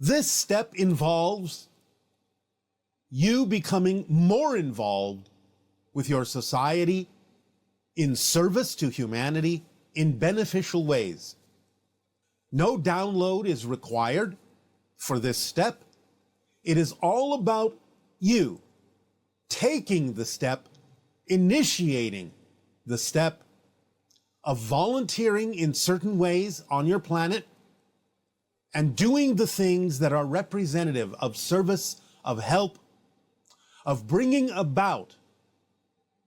This step involves you becoming more involved with your society in service to humanity in beneficial ways. No download is required for this step. It is all about you taking the step, initiating the step of volunteering in certain ways on your planet and doing the things that are representative of service, of help, of bringing about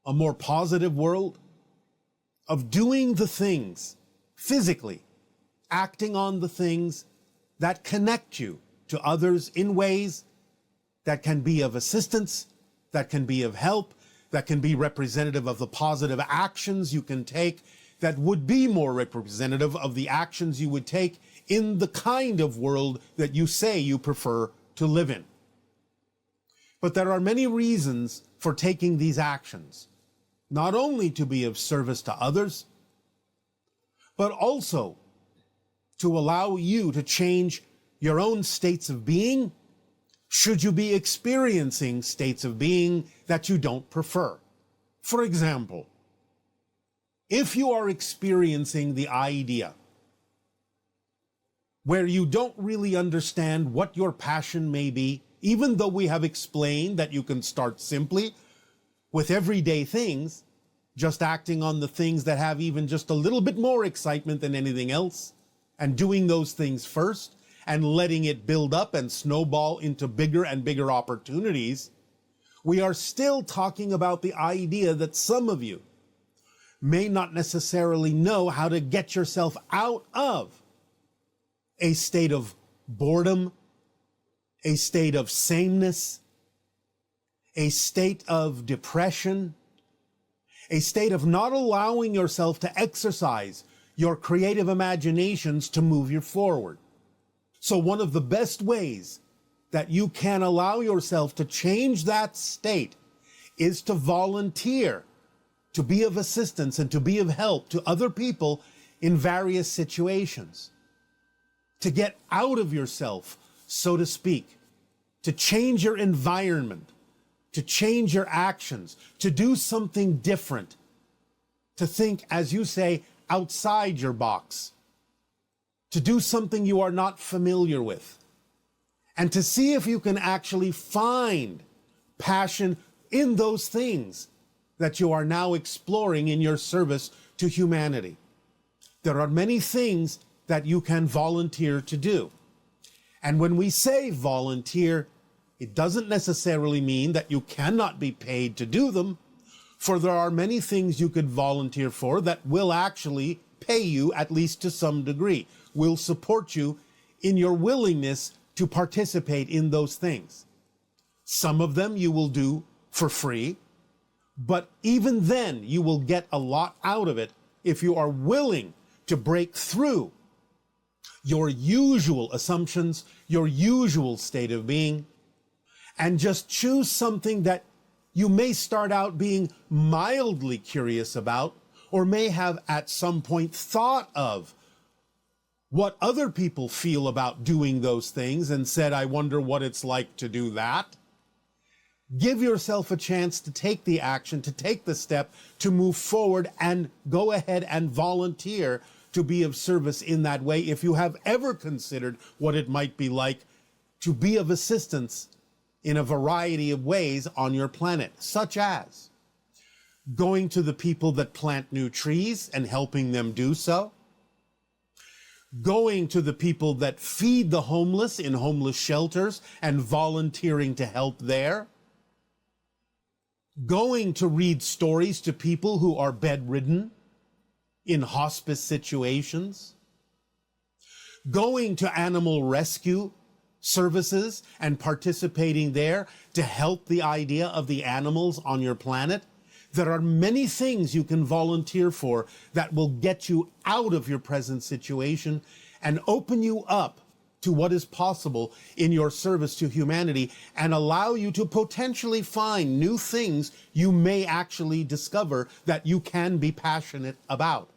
a more positive world, of doing the things physically, acting on the things that connect you to others in ways that can be of assistance, that can be of help, that can be representative of the positive actions you can take, that would be more representative of the actions you would take in the kind of world that you say you prefer to live in. But there are many reasons for taking these actions, not only to be of service to others, but also to allow you to change your own states of being, should you be experiencing states of being that you don't prefer. For example, if you are experiencing the idea where you don't really understand what your passion may be, even though we have explained that you can start simply with everyday things, just acting on the things that have even just a little bit more excitement than anything else, and doing those things first, and letting it build up and snowball into bigger and bigger opportunities, we are still talking about the idea that some of you may not necessarily know how to get yourself out of a state of boredom, a state of sameness, a state of depression, a state of not allowing yourself to exercise your creative imaginations to move you forward. So one of the best ways that you can allow yourself to change that state is to volunteer, to be of assistance and to be of help to other people in various situations, to get out of yourself, so to speak, to change your environment, to change your actions, to do something different, to think, as you say, outside your box, to do something you are not familiar with, and to see if you can actually find passion in those things that you are now exploring in your service to humanity. There are many things that you can volunteer to do. And when we say volunteer, it doesn't necessarily mean that you cannot be paid to do them, for there are many things you could volunteer for that will actually pay you, at least to some degree, will support you in your willingness to participate in those things. Some of them you will do for free, but even then you will get a lot out of it if you are willing to break through your usual assumptions, your usual state of being, and just choose something that you may start out being mildly curious about, or may have at some point thought of what other people feel about doing those things and said, I wonder what it's like to do that. Give yourself a chance to take the action, to take the step, to move forward and go ahead and volunteer to be of service in that way. If you have ever considered what it might be like to be of assistance in a variety of ways on your planet, such as going to the people that plant new trees and helping them do so, going to the people that feed the homeless in homeless shelters and volunteering to help there, going to read stories to people who are bedridden in hospice situations, going to animal rescue services and participating there to help the idea of the animals on your planet. There are many things you can volunteer for that will get you out of your present situation and open you up to what is possible in your service to humanity and allow you to potentially find new things you may actually discover that you can be passionate about.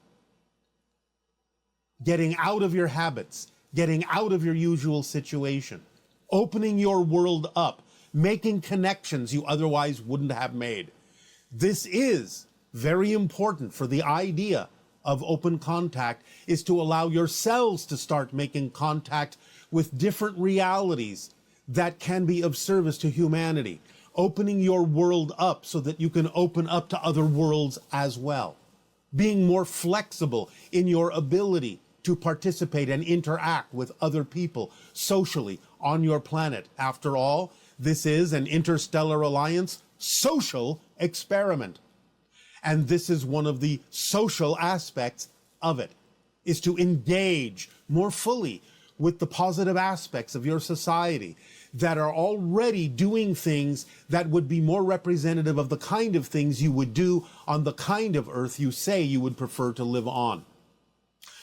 Getting out of your habits, getting out of your usual situation, opening your world up, making connections you otherwise wouldn't have made. This is very important for the idea of open contact, is to allow yourselves to start making contact with different realities that can be of service to humanity, opening your world up so that you can open up to other worlds as well, being more flexible in your ability to participate and interact with other people socially on your planet. After all, this is an Interstellar Alliance social experiment. And this is one of the social aspects of it, is to engage more fully with the positive aspects of your society that are already doing things that would be more representative of the kind of things you would do on the kind of Earth you say you would prefer to live on.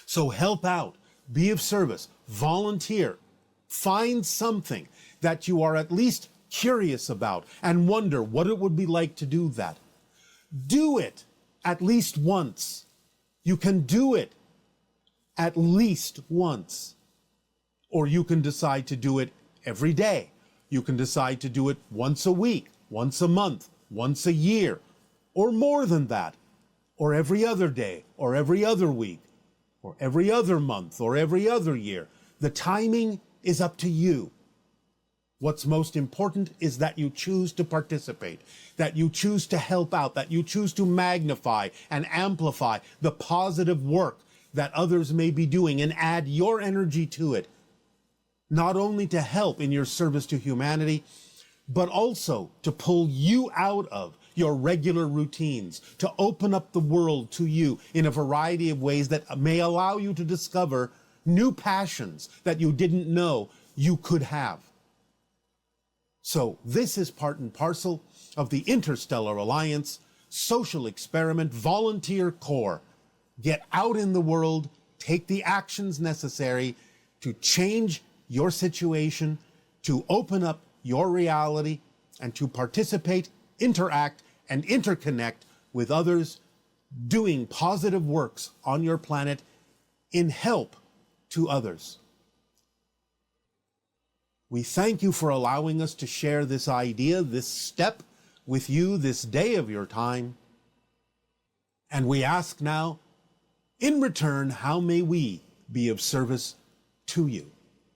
So help out, be of service, volunteer, find something that you are at least curious about and wonder what it would be like to do that. Do it at least once. You can do it at least once. Or you can decide to do it every day. You can decide to do it once a week, once a month, once a year, or more than that, or every other day, or every other week, or every other month, or every other year. The timing is up to you. What's most important is that you choose to participate, that you choose to help out, that you choose to magnify and amplify the positive work that others may be doing and add your energy to it, not only to help in your service to humanity, but also to pull you out of your regular routines, to open up the world to you in a variety of ways that may allow you to discover new passions that you didn't know you could have. So this is part and parcel of the Interstellar Alliance Social Experiment Volunteer Corps. Get out in the world, take the actions necessary to change your situation, to open up your reality, and to participate, interact, and interconnect with others, doing positive works on your planet in help to others. We thank you for allowing us to share this idea, this step with you this day of your time. And we ask now, in return, how may we be of service to you?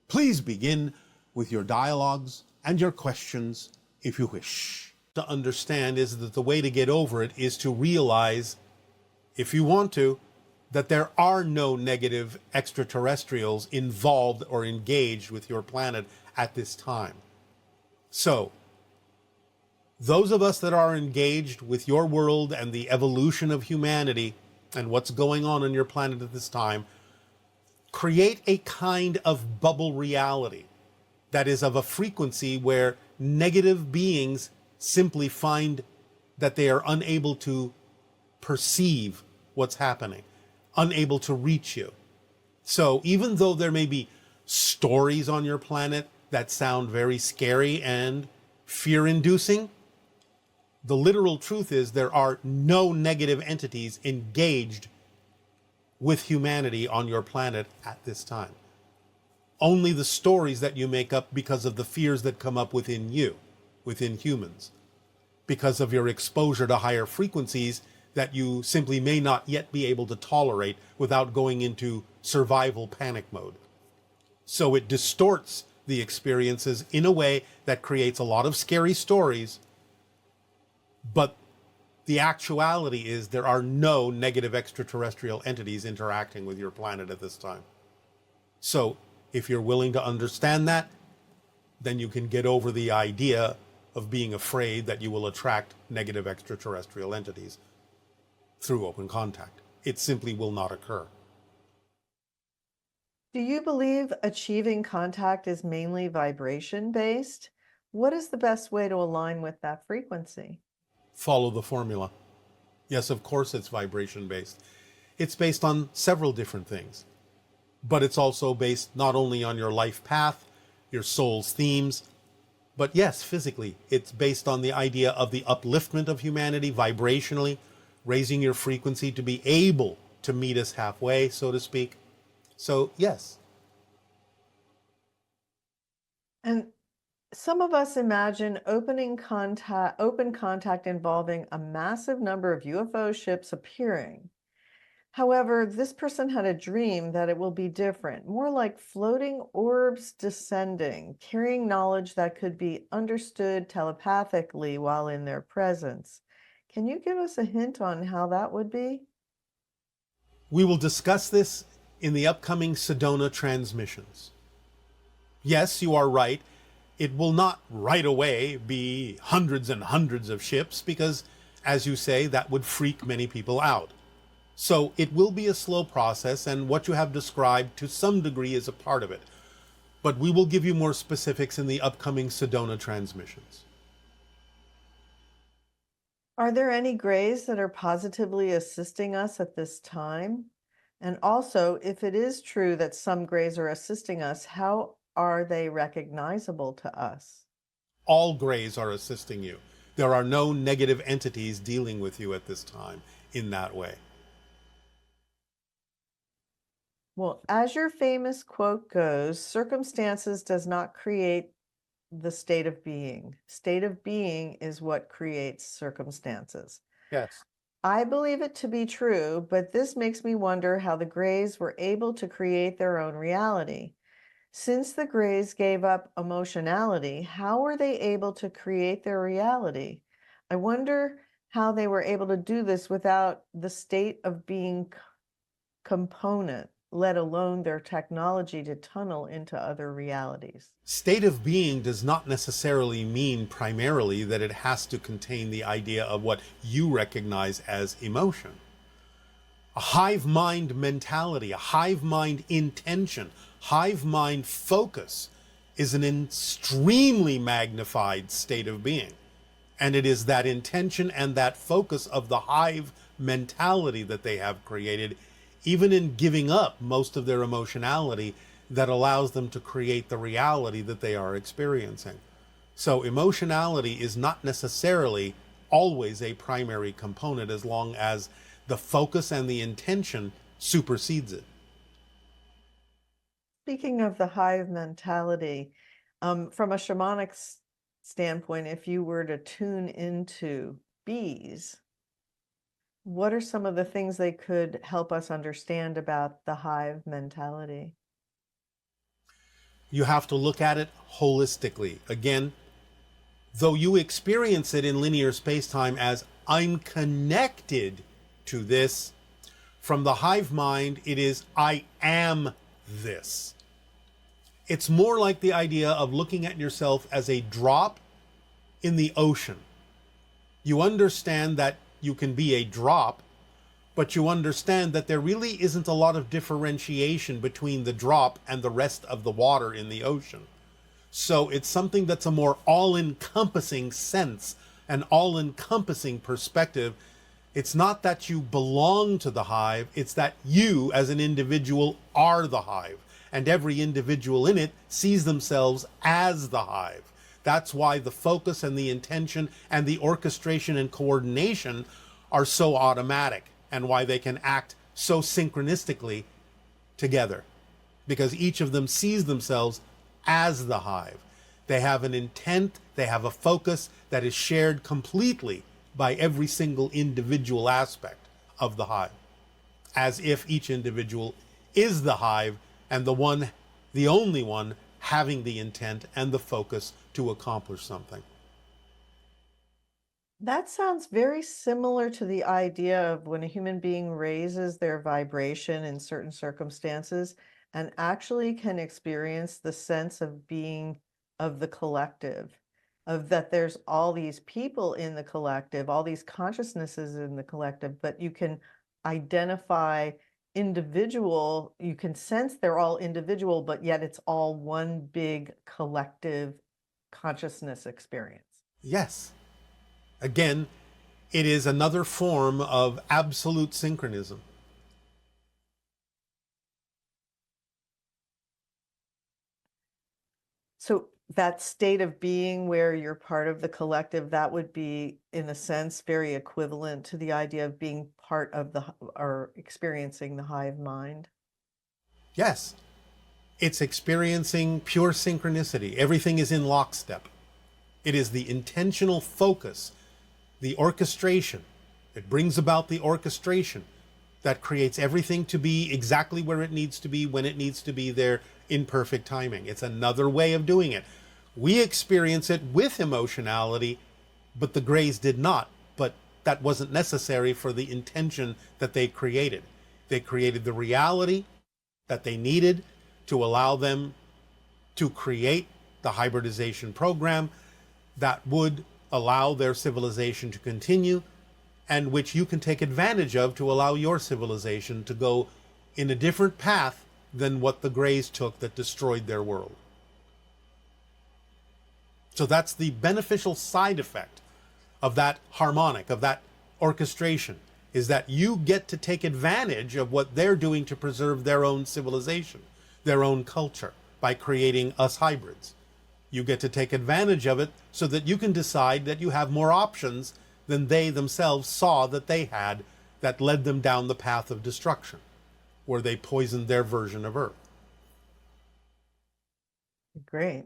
Please begin with your dialogues and your questions if you wish. To understand is that the way to get over it is to realize, if you want to, that there are no negative extraterrestrials involved or engaged with your planet at this time. So, those of us that are engaged with your world and the evolution of humanity and what's going on your planet at this time, create a kind of bubble reality that is of a frequency where negative beings simply find that they are unable to perceive what's happening, unable to reach you. So even though there may be stories on your planet that sound very scary and fear-inducing, the literal truth is there are no negative entities engaged with humanity on your planet at this time. Only the stories that you make up because of the fears that come up within you, within humans, because of your exposure to higher frequencies that you simply may not yet be able to tolerate without going into survival panic mode. So it distorts the experiences in a way that creates a lot of scary stories, but the actuality is there are no negative extraterrestrial entities interacting with your planet at this time. So if you're willing to understand that, then you can get over the idea of being afraid that you will attract negative extraterrestrial entities through open contact. It simply will not occur. Do you believe achieving contact is mainly vibration-based? What is the best way to align with that frequency? Follow the formula. Yes, of course it's vibration-based. It's based on several different things, but it's also based not only on your life path, your soul's themes, but yes, physically, it's based on the idea of the upliftment of humanity vibrationally, raising your frequency to be able to meet us halfway, so to speak. So yes, And some of us imagine open contact involving a massive number of UFO ships appearing. However, this person had a dream that it will be different, more like floating orbs descending, carrying knowledge that could be understood telepathically while in their presence. Can you give us a hint on how that would be? We will discuss this in the upcoming Sedona transmissions. Yes, you are right. It will not right away be hundreds and hundreds of ships because, as you say, that would freak many people out. So it will be a slow process, and what you have described to some degree is a part of it. But we will give you more specifics in the upcoming Sedona transmissions. Are there any grays that are positively assisting us at this time? And also, if it is true that some grays are assisting us, how are they recognizable to us? All grays are assisting you. There are no negative entities dealing with you at this time in that way. Well, as your famous quote goes, circumstances does not create the state of being. State of being is what creates circumstances. Yes. I believe it to be true, but this makes me wonder how the Greys were able to create their own reality. Since the Greys gave up emotionality, how were they able to create their reality? I wonder how they were able to do this without the state of being component, let alone their technology to tunnel into other realities. State of being does not necessarily mean primarily that it has to contain the idea of what you recognize as emotion. A hive mind mentality, a hive mind intention, hive mind focus is an extremely magnified state of being. And it is that intention and that focus of the hive mentality that they have created, even in giving up most of their emotionality, that allows them to create the reality that they are experiencing. So emotionality is not necessarily always a primary component as long as the focus and the intention supersedes it. Speaking of the hive mentality, from a shamanic standpoint, if you were to tune into bees, what are some of the things they could help us understand about the hive mentality? You have to look at it holistically. Again, though you experience it in linear space-time as I'm connected to this, from the hive mind, it is I am this. It's more like the idea of looking at yourself as a drop in the ocean. You understand that you can be a drop, but you understand that there really isn't a lot of differentiation between the drop and the rest of the water in the ocean. So it's something that's a more all-encompassing sense, an all-encompassing perspective. It's not that you belong to the hive, it's that you as an individual are the hive, and every individual in it sees themselves as the hive. That's why the focus and the intention and the orchestration and coordination are so automatic, and why they can act so synchronistically together, because each of them sees themselves as the hive. They have an intent, they have a focus that is shared completely by every single individual aspect of the hive, as if each individual is the hive and the only one having the intent and the focus to accomplish something. That sounds very similar to the idea of when a human being raises their vibration in certain circumstances and actually can experience the sense of being of the collective, of that there's all these people in the collective, all these consciousnesses in the collective, but you can identify individual, you can sense they're all individual, but yet it's all one big collective consciousness experience. Yes. Again, it is another form of absolute synchronism. So that state of being where you're part of the collective, that would be, in a sense, very equivalent to the idea of being part of or experiencing the hive mind. Yes, It's experiencing pure synchronicity. Everything is in lockstep. It is the intentional focus, the orchestration. It brings about the orchestration that creates everything to be exactly where it needs to be, when it needs to be there, in perfect timing. It's another way of doing it. We experience it with emotionality, but the Greys did not. But that wasn't necessary for the intention that they created. They created the reality that they needed to allow them to create the hybridization program that would allow their civilization to continue, and which you can take advantage of to allow your civilization to go in a different path than what the Greys took that destroyed their world. So that's the beneficial side effect of that harmonic, of that orchestration, is that you get to take advantage of what they're doing to preserve their own civilization, their own culture, by creating us hybrids. You get to take advantage of it so that you can decide that you have more options than they themselves saw that they had, that led them down the path of destruction, where they poisoned their version of Earth. Great.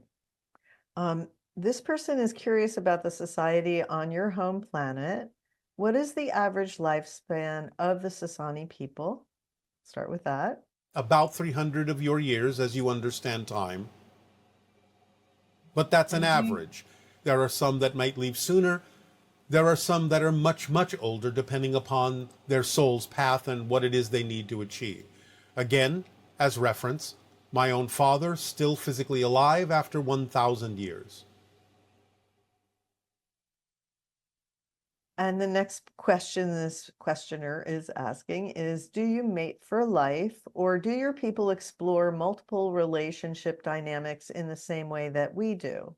This person is curious about the society on your home planet. What is the average lifespan of the Sasani people? Start with that. About 300 of your years, as you understand time. But that's an average. There are some that might leave sooner. There are some that are much, much older, depending upon their soul's path and what it is they need to achieve. Again, as reference, my own father, still physically alive after 1,000 years. And the next question this questioner is asking is, do you mate for life, or do your people explore multiple relationship dynamics in the same way that we do?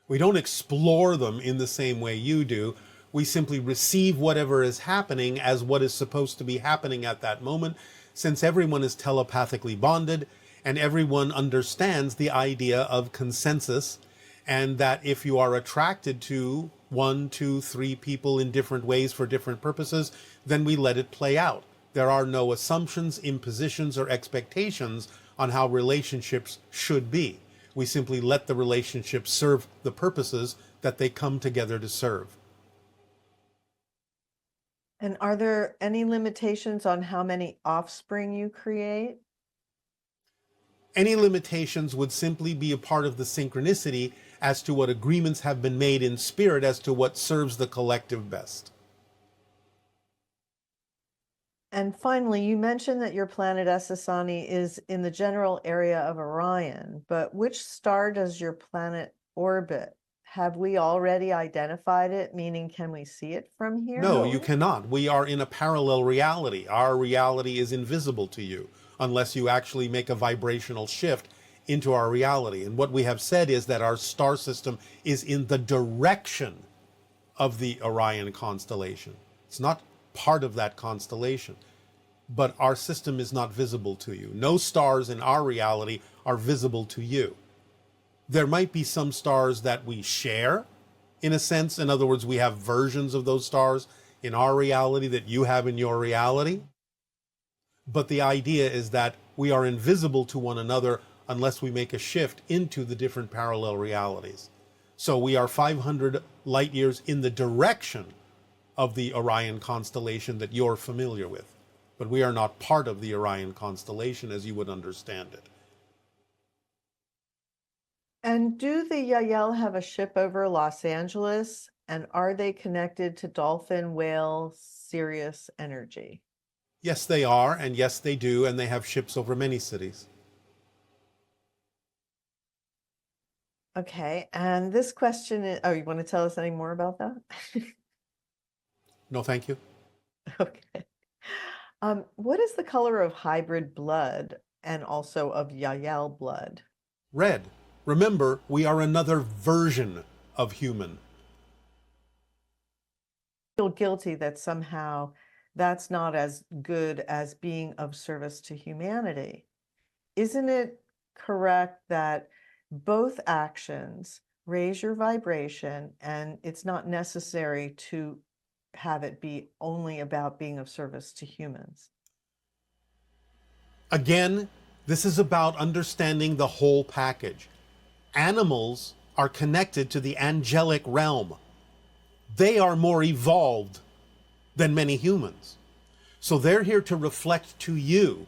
We don't explore them in the same way you do. We simply receive whatever is happening as what is supposed to be happening at that moment, since everyone is telepathically bonded and everyone understands the idea of consensus, and that if you are attracted to 1, 2, 3 people in different ways for different purposes, then we let it play out. There are no assumptions, impositions, or expectations on how relationships should be. We simply let the relationships serve the purposes that they come together to serve. And are there any limitations on how many offspring you create? Any limitations would simply be a part of the synchronicity as to what agreements have been made in spirit as to what serves the collective best. And finally, you mentioned that your planet Essassani is in the general area of Orion, but which star does your planet orbit? Have we already identified it? Meaning, can we see it from here? No, you cannot. We are in a parallel reality. Our reality is invisible to you unless you actually make a vibrational shift into our reality. And what we have said is that our star system is in the direction of the Orion constellation. It's not part of that constellation, but our system is not visible to you. No stars in our reality are visible to you. There might be some stars that we share, in a sense. In other words, we have versions of those stars in our reality that you have in your reality. But the idea is that we are invisible to one another unless we make a shift into the different parallel realities. So we are 500 light years in the direction of the Orion constellation that you're familiar with. But we are not part of the Orion constellation as you would understand it. And do the Yael have a ship over Los Angeles? And are they connected to Dolphin, Whale, Sirius Energy? Yes, they are, and yes, they do, and they have ships over many cities. Okay, and this question is, oh, you want to tell us any more about that? No, thank you. Okay. What is the color of hybrid blood and also of Yael blood? Red. Remember, we are another version of human. Feel guilty that somehow that's not as good as being of service to humanity. Isn't it correct that both actions raise your vibration and it's not necessary to have it be only about being of service to humans? Again, This is about understanding the whole package. Animals are connected to the angelic realm. They are more evolved than many humans. So they're here to reflect to you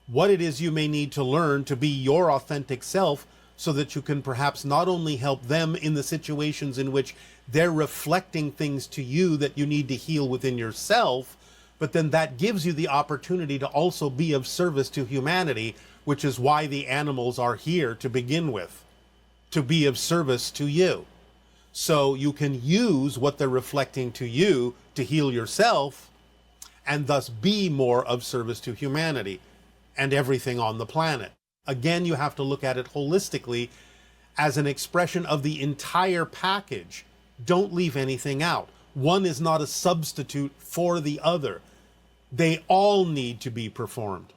what it is you may need to learn to be your authentic self, so that you can perhaps not only help them in the situations in which they're reflecting things to you that you need to heal within yourself, but then that gives you the opportunity to also be of service to humanity, which is why the animals are here to begin with, to be of service to you. So you can use what they're reflecting to you to heal yourself, and thus be more of service to humanity and everything on the planet. Again, you have to look at it holistically as an expression of the entire package. Don't leave anything out. One is not a substitute for the other. They all need to be performed.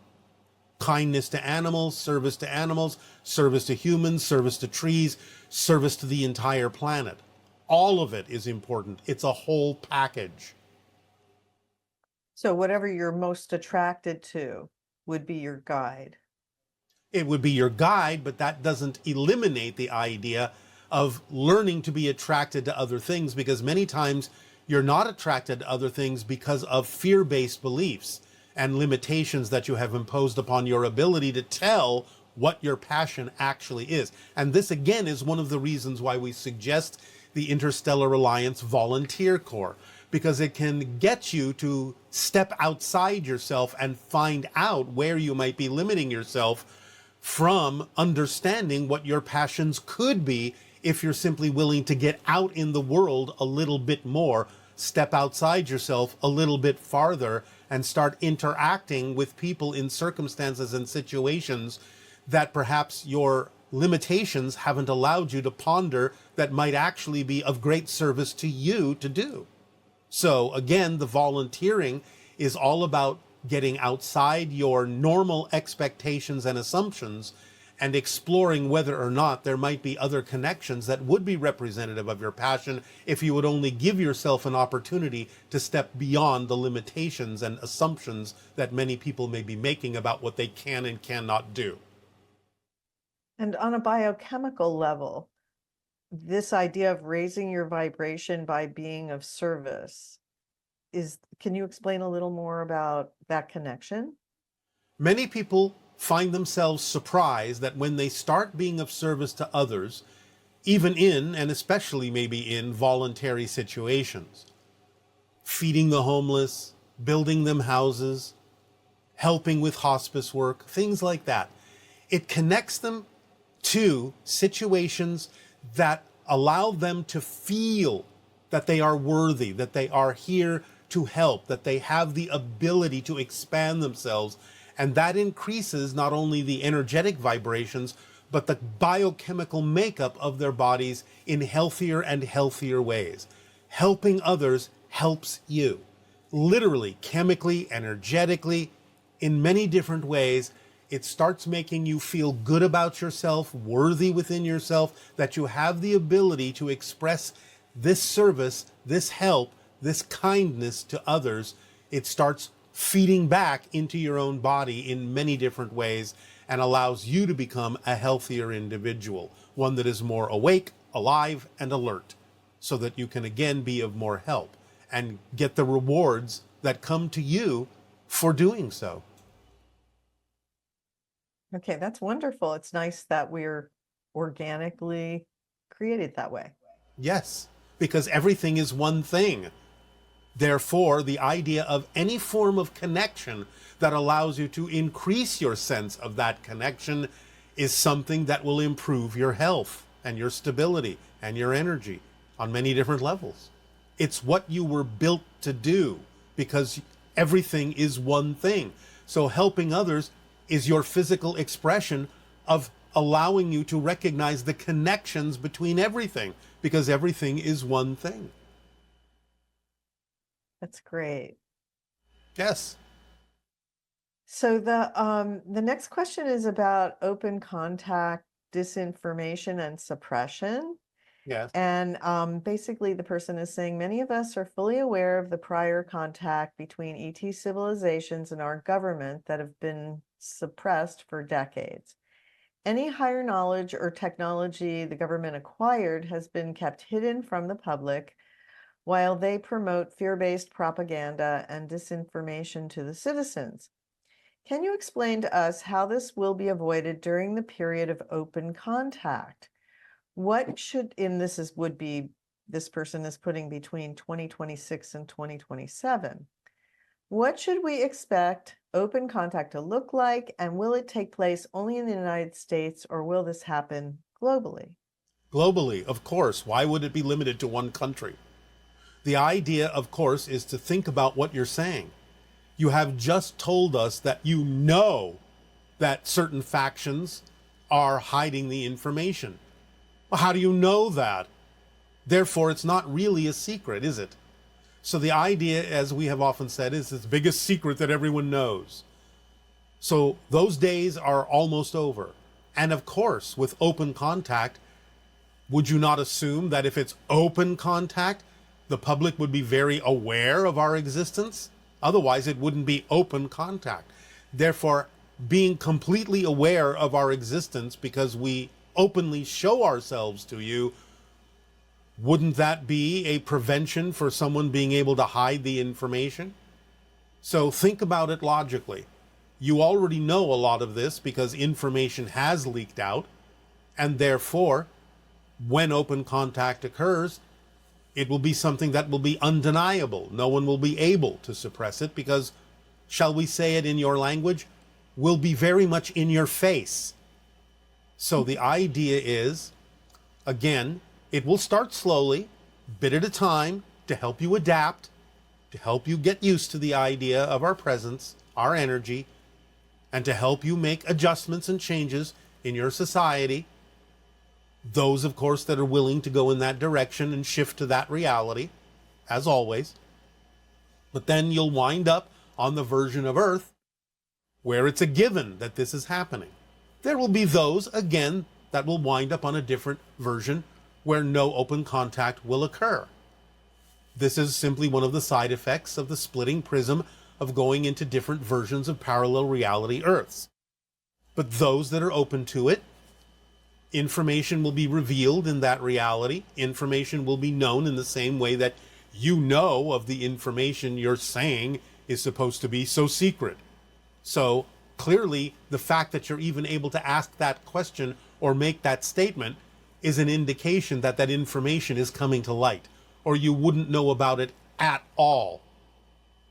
Kindness to animals, service to humans, service to trees, service to the entire planet. All of it is important. It's a whole package. So whatever you're most attracted to would be your guide. It would be your guide, but that doesn't eliminate the idea of learning to be attracted to other things, because many times you're not attracted to other things because of fear-based beliefs and limitations that you have imposed upon your ability to tell what your passion actually is. And this, again, is one of the reasons why we suggest the Interstellar Alliance Volunteer Corps, because it can get you to step outside yourself and find out where you might be limiting yourself from understanding what your passions could be, if you're simply willing to get out in the world a little bit more, step outside yourself a little bit farther, and start interacting with people in circumstances and situations that perhaps your limitations haven't allowed you to ponder, that might actually be of great service to you to do. So again, the volunteering is all about getting outside your normal expectations and assumptions and exploring whether or not there might be other connections that would be representative of your passion, if you would only give yourself an opportunity to step beyond the limitations and assumptions that many people may be making about what they can and cannot do. And on a biochemical level, this idea of raising your vibration by being of service can you explain a little more about that connection? Many people find themselves surprised that when they start being of service to others, even in, and especially maybe in, voluntary situations, feeding the homeless, building them houses, helping with hospice work, things like that, it connects them to situations that allow them to feel that they are worthy, that they are here to help, that they have the ability to expand themselves. And that increases not only the energetic vibrations, but the biochemical makeup of their bodies in healthier and healthier ways. Helping others helps you, literally, chemically, energetically, in many different ways. It starts making you feel good about yourself, worthy within yourself, that you have the ability to express this service, this help, this kindness to others. It starts feeding back into your own body in many different ways, and allows you to become a healthier individual, one that is more awake, alive, and alert, so that you can again be of more help and get the rewards that come to you for doing so. Okay, that's wonderful. It's nice that we're organically created that way. Yes, because everything is one thing. Therefore, the idea of any form of connection that allows you to increase your sense of that connection is something that will improve your health and your stability and your energy on many different levels. It's what you were built to do, because everything is one thing. So helping others is your physical expression of allowing you to recognize the connections between everything, because everything is one thing. That's great. Yes. So the next question is about open contact, disinformation, and suppression. Yes. And basically, the person is saying many of us are fully aware of the prior contact between ET civilizations and our government that have been suppressed for decades. Any higher knowledge or technology the government acquired has been kept hidden from the public while they promote fear-based propaganda and disinformation to the citizens. Can you explain to us how this will be avoided during the period of open contact? What should, and this is would be this person is putting between 2026 and 2027. What should we expect open contact to look like, and will it take place only in the United States, or will this happen globally? Globally, of course. Why would it be limited to one country? The idea, of course, is to think about what you're saying. You have just told us that you know that certain factions are hiding the information. Well, how do you know that? Therefore, it's not really a secret, is it? So the idea, as we have often said, is this biggest secret that everyone knows. So those days are almost over. And of course, with open contact, would you not assume that if it's open contact, the public would be very aware of our existence? Otherwise, it wouldn't be open contact. Therefore, being completely aware of our existence because we openly show ourselves to you, wouldn't that be a prevention for someone being able to hide the information? So think about it logically. You already know a lot of this because information has leaked out, and therefore, when open contact occurs, it will be something that will be undeniable. No one will be able to suppress it because, shall we say it in your language, will be very much in your face. So the idea is, again, it will start slowly, bit at a time, to help you adapt, to help you get used to the idea of our presence, our energy, and to help you make adjustments and changes in your society. Those, of course, that are willing to go in that direction and shift to that reality, as always. But then you'll wind up on the version of Earth where it's a given that this is happening. There will be those, again, that will wind up on a different version where no open contact will occur. This is simply one of the side effects of the splitting prism of going into different versions of parallel reality Earths. But those that are open to it, information will be revealed in that reality. Information will be known in the same way that you know of the information you're saying is supposed to be so secret. So clearly, the fact that you're even able to ask that question or make that statement is an indication that that information is coming to light, or you wouldn't know about it at all.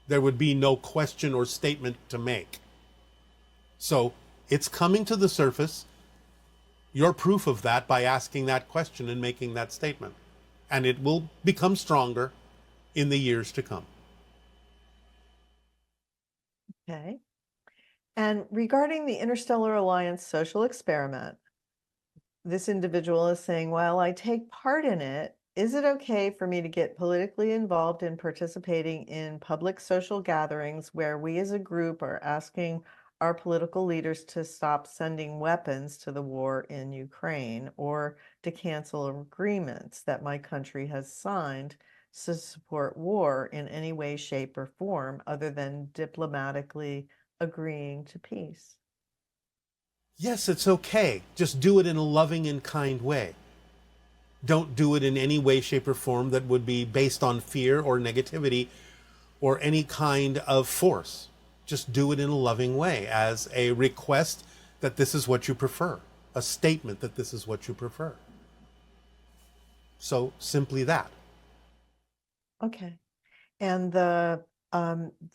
There would be no question or statement to make. So it's coming to the surface. You're proof of that by asking that question and making that statement. And it will become stronger in the years to come. Okay. And regarding the Interstellar Alliance Social Experiment, this individual is saying, while I take part in it, is it okay for me to get politically involved in participating in public social gatherings where we as a group are asking our political leaders to stop sending weapons to the war in Ukraine, or to cancel agreements that my country has signed to support war in any way, shape, or form other than diplomatically agreeing to peace? Yes, it's okay. Just do it in a loving and kind way. Don't do it in any way, shape, or form that would be based on fear or negativity or any kind of force. Just do it in a loving way as a request that this is what you prefer, a statement that this is what you prefer. So simply that. Okay. And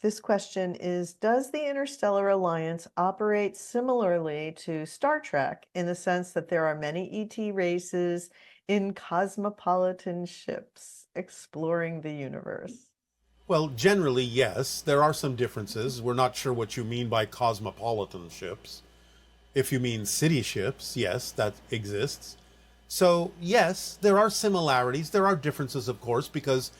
this question is, does the Interstellar Alliance operate similarly to Star Trek in the sense that there are many ET races in cosmopolitan ships exploring the universe? Well, generally, yes. There are some differences. We're not sure what you mean by cosmopolitan ships. If you mean city ships, yes, that exists. So, yes, there are similarities. There are differences, of course, because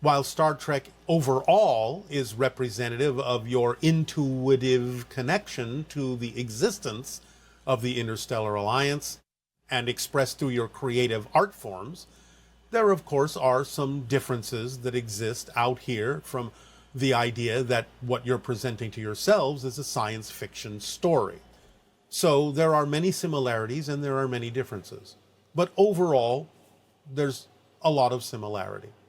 while Star Trek overall is representative of your intuitive connection to the existence of the Interstellar Alliance and expressed through your creative art forms, there, of course, are some differences that exist out here from the idea that what you're presenting to yourselves is a science fiction story. So there are many similarities and there are many differences. But overall, there's a lot of similarity.